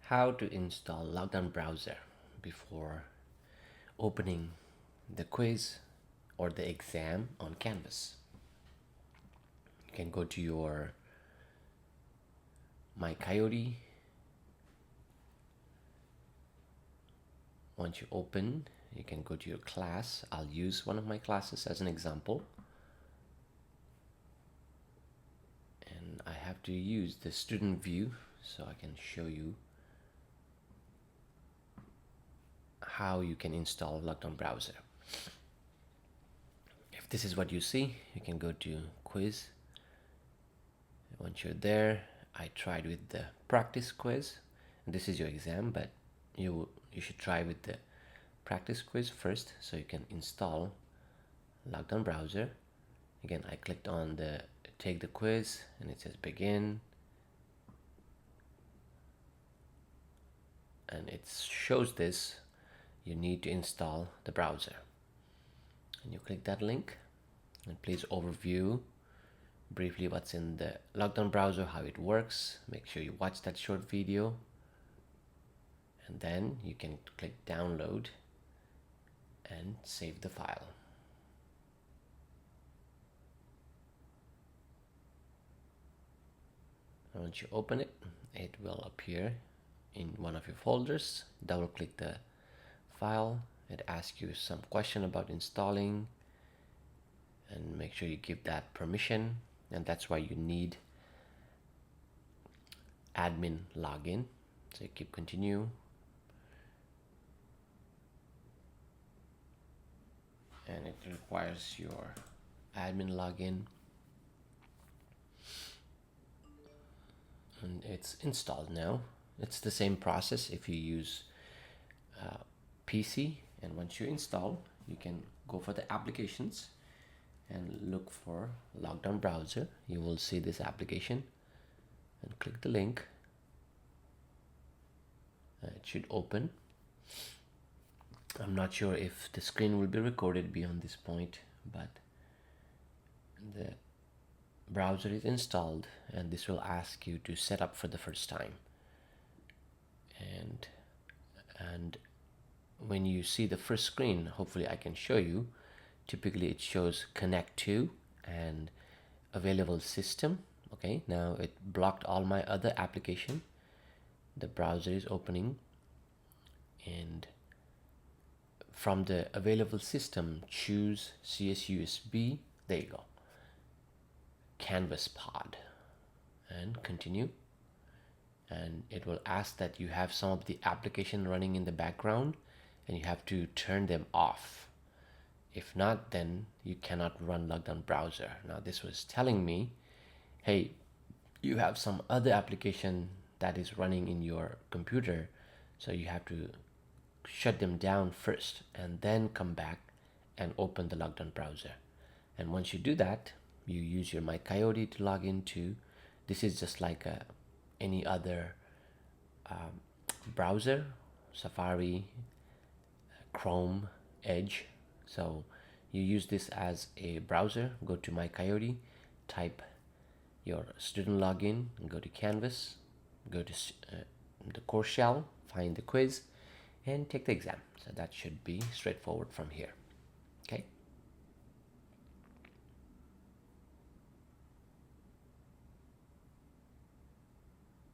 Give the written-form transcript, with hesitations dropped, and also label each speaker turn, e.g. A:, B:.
A: How to install Lockdown Browser before opening the quiz or the exam on Canvas. You can go to your My Coyote. Once you open, you can go to your class. I'll use one of my classes as an example. And I have to use the student view so I can show you how you can install Lockdown Browser. If this is what you see, you can go to quiz. Once you're there, I tried with the practice quiz. This is your exam, but you should try with the practice quiz first so you can install Lockdown Browser. Again, I clicked on the take the quiz and it says begin, and it shows this you need to install the browser, and you click that link and please overview briefly what's in the Lockdown Browser, how it works. Make sure you watch that short video, and then you can click download and save the file. And once you open it, it will appear in one of your folders. Double click the file. It asks you some question about installing, and make sure you give that permission, and that's why you need admin login. So you keep continue, and it requires your admin login, and it's installed now. It's the same process if you use PC, and once you install, you can go for the applications and look for Lockdown Browser. You will see this application and click the link. It should open. I'm not sure if the screen will be recorded beyond this point, but the browser is installed, and this will ask you to set up for the first time. And when you see the first screen, hopefully I can show you, typically it shows connect to and available system. Okay, now it blocked all my other application. The browser is opening, and from the available system, choose CSUSB. There you go, Canvas pod, and continue. And it will ask that you have some of the application running in the background, and you have to turn them off. If not, then you cannot run Lockdown Browser. Now this was telling me, hey, you have some other application that is running in your computer, so you have to shut them down first and then come back and open the Lockdown Browser. And once you do that, you use your My Coyote to log into. This is just like any other browser, Safari, Chrome, Edge. So you use this as a browser. Go to My Coyote, type your student login, and go to Canvas, go to the course shell, find the quiz, and take the exam. So that should be straightforward from here.